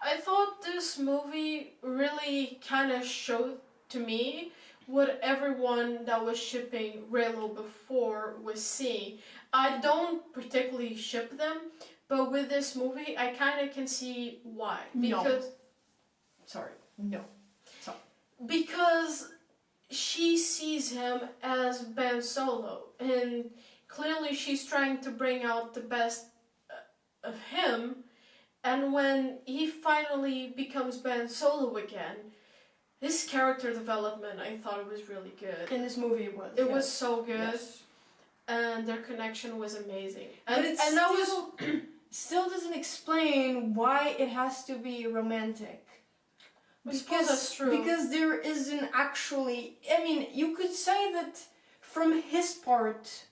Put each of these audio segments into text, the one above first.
I thought this movie really kind of showed to me what everyone that was shipping Reylo before was seeing. I don't particularly ship them, but with this movie, I kind of can see why. Because No. Because she sees him as Ben Solo, and clearly she's trying to bring out the best of him. And when he finally becomes Ben Solo again, his character development, I thought it was really good. In this movie it was. It was so good. Yes. And their connection was amazing. But it still doesn't explain why it has to be romantic. I suppose that's true. Because there isn't actually... I mean, you could say that from his part,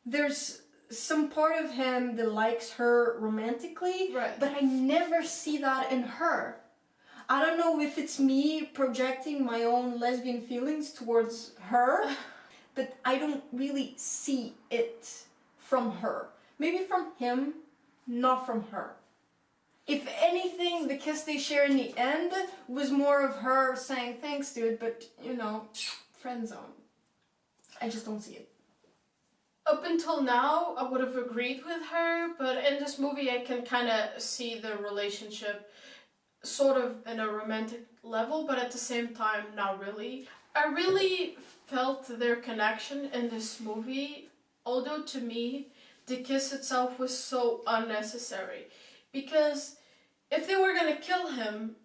there's some part of him that likes her romantically, right. But I never see that in her. I don't know if it's me projecting my own lesbian feelings towards her, but I don't really see it from her. Maybe from him, not from her. If anything, the kiss they share in the end was more of her saying, thanks dude, but you know, friend zone. I just don't see it. Up until now, I would have agreed with her, but in this movie I can kind of see the relationship sort of in a romantic level, but at the same time, not really. I really felt their connection in this movie, although to me, the kiss itself was so unnecessary. Because if they were gonna kill him,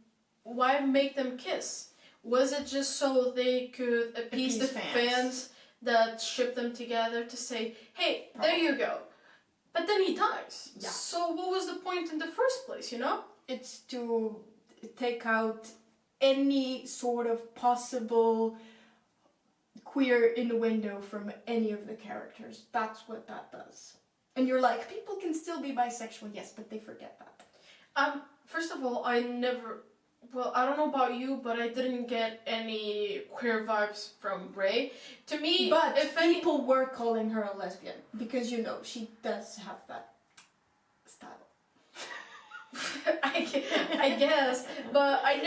why make them kiss? Was it just so they could appease the fans that shipped them together to say, hey, there you go. But then he dies. Yeah. So what was the point in the first place, you know? It's to take out any sort of possible queer innuendo from any of the characters. That's what that does. And you're like, people can still be bisexual, yes, but they forget that. First of all, I don't know about you, but I didn't get any queer vibes from Rey. To me, but if people were calling her a lesbian, because you know, she does have that style. I guess, but I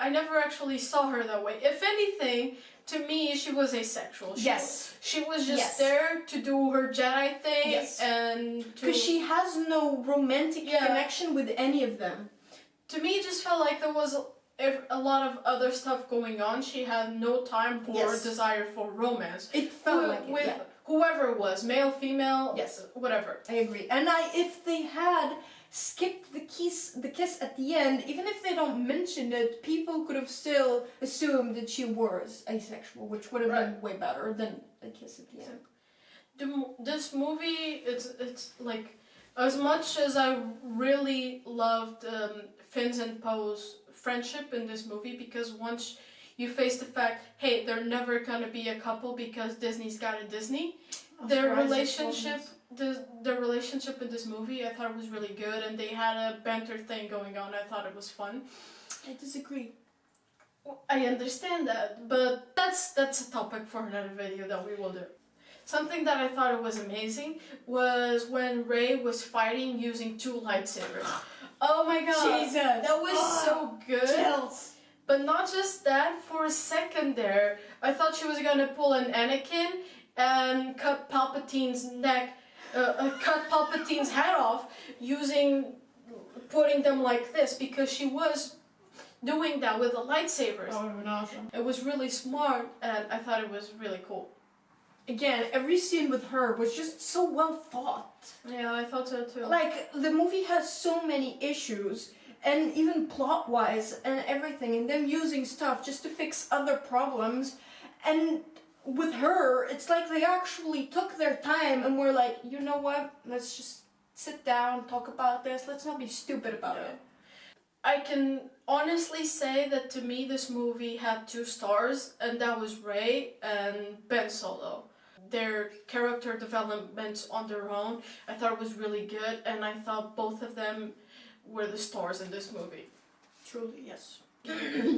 never actually saw her that way. If anything, to me, she was asexual. She was just there to do her Jedi thing, and because she has no romantic connection with any of them. To me, it just felt like there was a lot of other stuff going on. She had no time for desire for romance. It felt like it, with whoever it was, male, female, whatever. I agree. And if they had skipped the kiss at the end, even if they don't mention it, people could have still assumed that she was asexual, which would have been way better than a kiss at the end. This movie, it's like, as much as I really loved Finn's and Poe's friendship in this movie, because once you face the fact, hey, they're never gonna be a couple because Disney's got a Disney. Their relationship in this movie, I thought it was really good, and they had a banter thing going on. I thought it was fun. I disagree. I understand that, but that's a topic for another video that we will do. Something that I thought it was amazing was when Rey was fighting using 2 lightsabers. Oh my god, Jesus. that was so good. Chills. But not just that, for a second there, I thought she was gonna pull an Anakin and cut Palpatine's head off putting them like this, because she was doing that with the lightsabers. Oh, it would have been awesome. It was really smart, and I thought it was really cool. Again, every scene with her was just so well thought. Yeah, I thought so too. Like, the movie has so many issues, and even plot-wise and everything, and them using stuff just to fix other problems, and with her, it's like they actually took their time and were like, you know what, let's just sit down, talk about this, let's not be stupid about it. I can honestly say that to me this movie had 2 stars, and that was Rey and Ben Solo. Their character developments on their own, I thought it was really good, and I thought both of them were the stars in this movie. Truly, yes.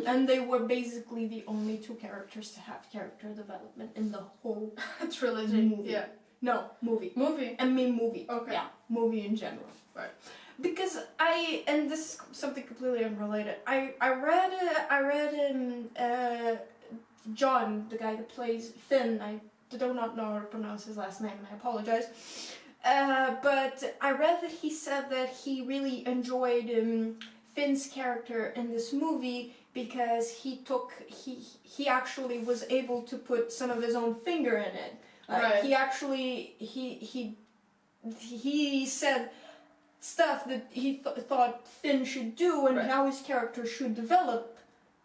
And they were basically the only 2 characters to have character development in the whole trilogy. movie. Yeah. No, movie. Movie. I mean movie. Okay. Yeah. movie in general. Right. Because and this is something completely unrelated. I read John, the guy that plays Finn. I do not know how to pronounce his last name, and I apologize. But I read that he said that he really enjoyed Finn's character in this movie because he actually was able to put some of his own finger in it. Right. He actually he said stuff that he thought Finn should do and right. how his character should develop.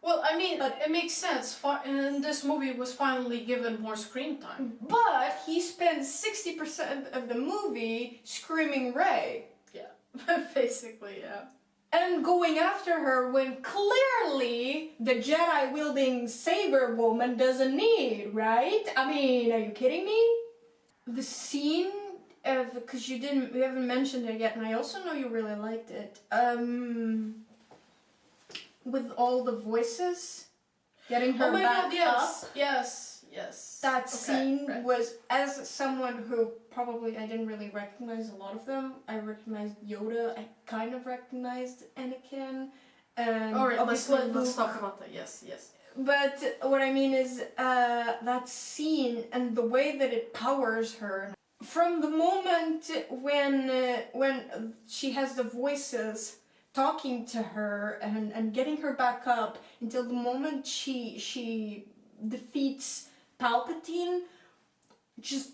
Well, I mean, it makes sense. And this movie was finally given more screen time. But he spent 60% of the movie screaming Rey. Yeah, basically, yeah. And going after her when clearly the Jedi-wielding saber woman doesn't need, right? I mean, are you kidding me? The scene of, because we haven't mentioned it yet, and I also know you really liked it. With all the voices, getting her back God, yes, up. yes. That scene was, as someone who probably I didn't really recognize a lot of them. I recognized Yoda. I kind of recognized Anakin. And all right, let's Luke. talk about that. Yes. But what I mean is that scene and the way that it powers her. From the moment when she has the voices talking to her and getting her back up until the moment she defeats Palpatine, just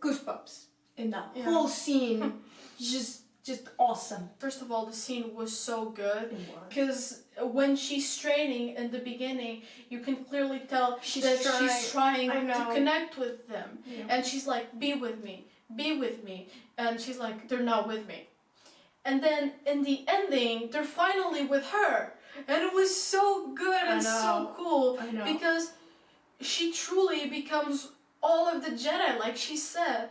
goosebumps in that whole scene. just awesome. First of all, the scene was so good because when she's training in the beginning, you can clearly tell she's trying to connect with them, and she's like, be with me, and she's like, they're not with me. And then in the ending, they're finally with her. And it was so good and so cool. Because she truly becomes all of the Jedi, like she said.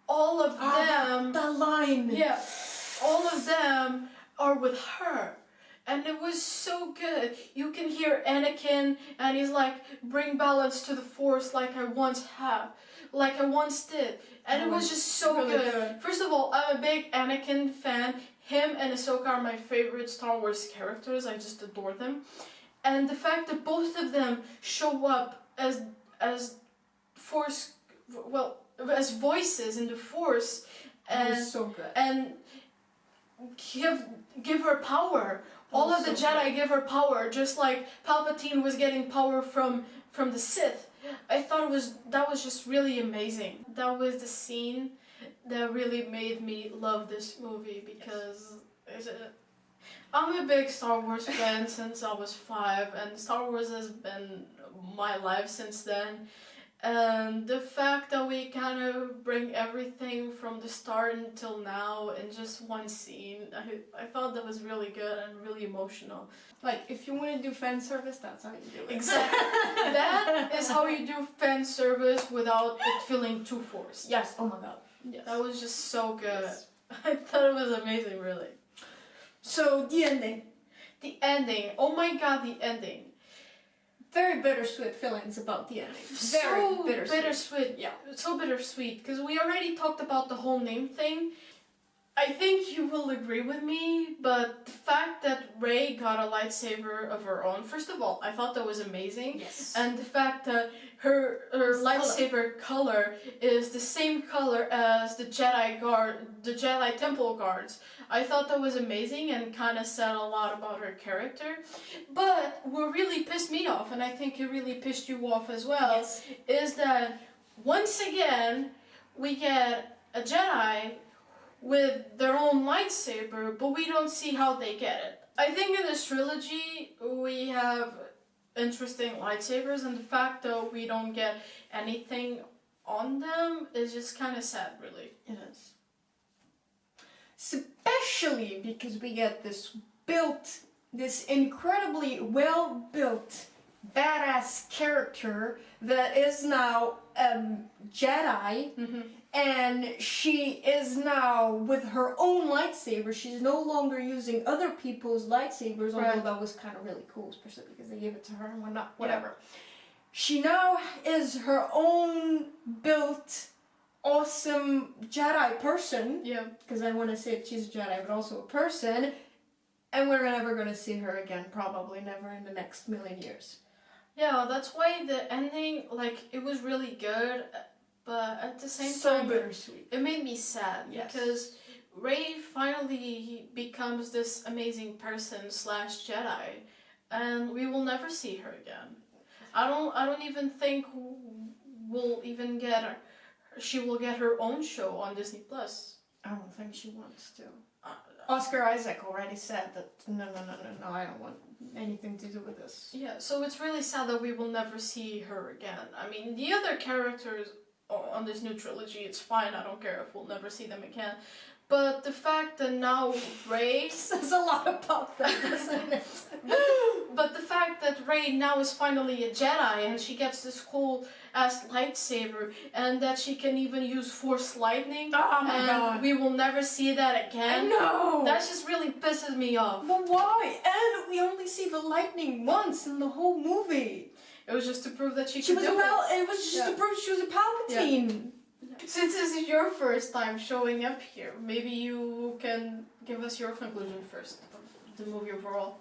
All of them. The line. Yeah. All of them are with her. And it was so good. You can hear Anakin and he's like, bring balance to the Force like I once did. And it was just so really good. First of all, I'm a big Anakin fan. Him and Ahsoka are my favorite Star Wars characters. I just adore them. And the fact that both of them show up as Force, as voices in the Force, and so good. And give her power. All of the Jedi give her power, just like Palpatine was getting power from the Sith. I thought that was just really amazing. That was the scene that really made me love this movie because I'm a big Star Wars fan since I was 5, and Star Wars has been my life since then. And the fact that we kind of bring everything from the start until now in just one scene, I thought that was really good and really emotional. Like, if you want to do fan service, that's how you do it. Exactly. That is how you do fan service without it feeling too forced. Yes, oh my god. Yes. That was just so good. Yes. I thought it was amazing, really. So, the ending. The ending. Oh my god, the ending. Very bittersweet feelings about the ending. So bittersweet. Yeah. So bittersweet, because we already talked about the whole name thing. I think you will agree with me, but the fact that Rey got a lightsaber of her own, first of all, I thought that was amazing. Yes. And the fact that her lightsaber color is the same color as the Jedi Temple guards. I thought that was amazing and kind of said a lot about her character. But what really pissed me off, and I think it really pissed you off as well, is that once again we get a Jedi with their own lightsaber, but we don't see how they get it. I think in this trilogy we have interesting lightsabers, and the fact that we don't get anything on them is just kind of sad, really. It is. Especially because we get this incredibly well-built, badass character that is now Jedi, and she is now with her own lightsaber. She's no longer using other people's lightsabers, although that was kind of really cool, especially because they gave it to her and whatnot, whatever. Yeah. She now is her own built awesome Jedi person. Yeah. Because I want to say she's a Jedi, but also a person. And we're never going to see her again. Probably never in the next million years. Yeah, that's why the ending, like, it was really good, but at the same so time, bittersweet. it made me sad. Yes. Because Rey finally becomes this amazing person slash Jedi, and we will never see her again. I don't even think we'll even get her. She will get her own show on Disney Plus. I don't think she wants to. Uh, Oscar Isaac already said that no, I don't want anything to do with this. Yeah, so it's really sad that we will never see her again. I mean, the other characters on this new trilogy, it's fine, I don't care if we'll never see them again. But the fact that now Rey says a lot about that, doesn't it? but the fact that Rey now is finally a Jedi and she gets this cool ass lightsaber and that she can even use Force lightning. Oh my god. We will never see that again. No! That just really pisses me off. But why? And we only see the lightning once in the whole movie. It was just to prove that she was could do it. It was just to prove she was a Palpatine. Yeah. Since this is your first time showing up here, maybe you can give us your conclusion first of the movie overall.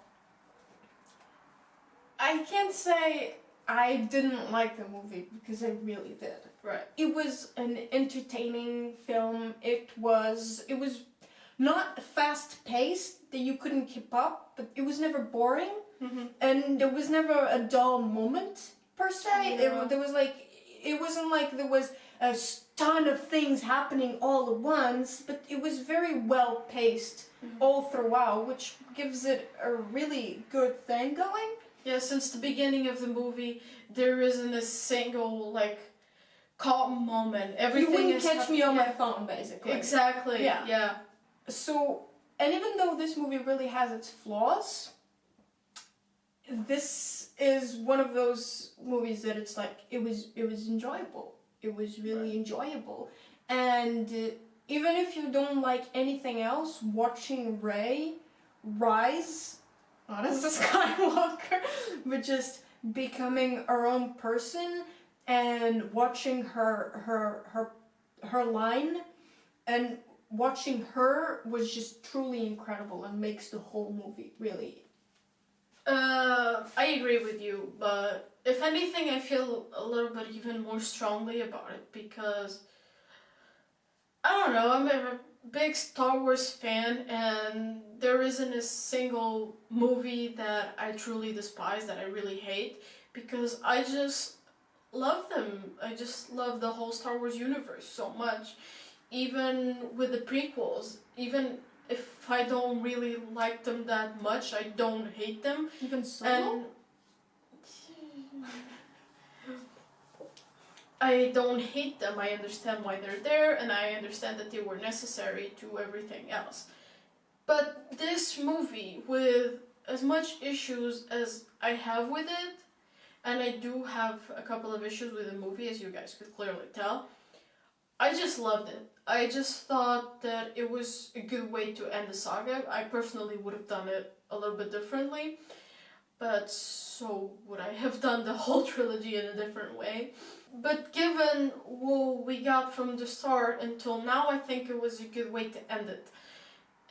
I can't say I didn't like the movie because I really did. Right. It was an entertaining film. It was not fast paced that you couldn't keep up, but it was never boring. Mm-hmm. And there was never a dull moment per se. Yeah. It wasn't like there was a ton of things happening all at once, but it was very well paced all throughout, which gives it a really good thing going. Yeah, since the beginning of the movie, there isn't a single, like, calm moment. Everything you wouldn't is catch me on my phone, basically. Exactly, yeah. So, and even though this movie really has its flaws, this is one of those movies that it's like, it was enjoyable. It was really enjoyable. And even if you don't like anything else, watching Rey rise, not as a Skywalker, but just becoming her own person and watching her line and watching her was just truly incredible and makes the whole movie really. I agree with you, but if anything, I feel a little bit even more strongly about it because I don't know, I'm a big Star Wars fan and there isn't a single movie that I truly despise, that I really hate, because I just love them. I just love the whole Star Wars universe so much. Even with the prequels, even if I don't really like them that much, I don't hate them. Even so? And I don't hate them. I understand why they're there, and I understand that they were necessary to everything else. But this movie, with as much issues as I have with it, and I do have a couple of issues with the movie, as you guys could clearly tell, I just loved it. I just thought that it was a good way to end the saga. I personally would have done it a little bit differently, but so would I have done the whole trilogy in a different way. But given what we got from the start until now, I think it was a good way to end it.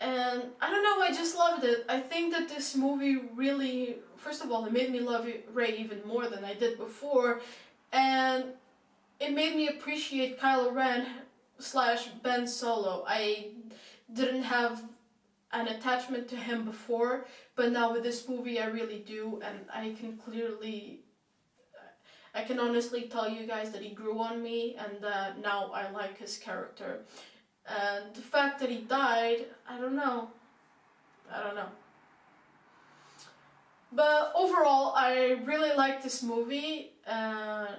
And I don't know, I just loved it. I think that this movie really, first of all, it made me love Rey even more than I did before, and it made me appreciate Kylo Ren / Ben Solo. I didn't have an attachment to him before, but now with this movie I really do, and I can honestly tell you guys that he grew on me and that now I like his character. And the fact that he died, I don't know. But overall, I really liked this movie. I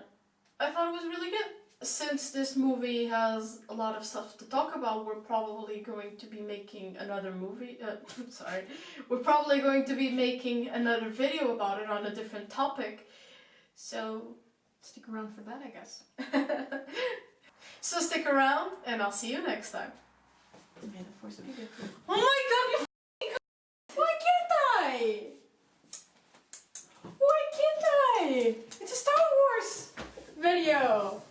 thought it was really good. Since this movie has a lot of stuff to talk about, we're probably going to be making another movie. We're probably going to be making another video about it on a different topic. So stick around for that, I guess. So stick around, and I'll see you next time. May the force be with you. Oh my god, you Why can't I? Why can't I? It's a Star Wars video.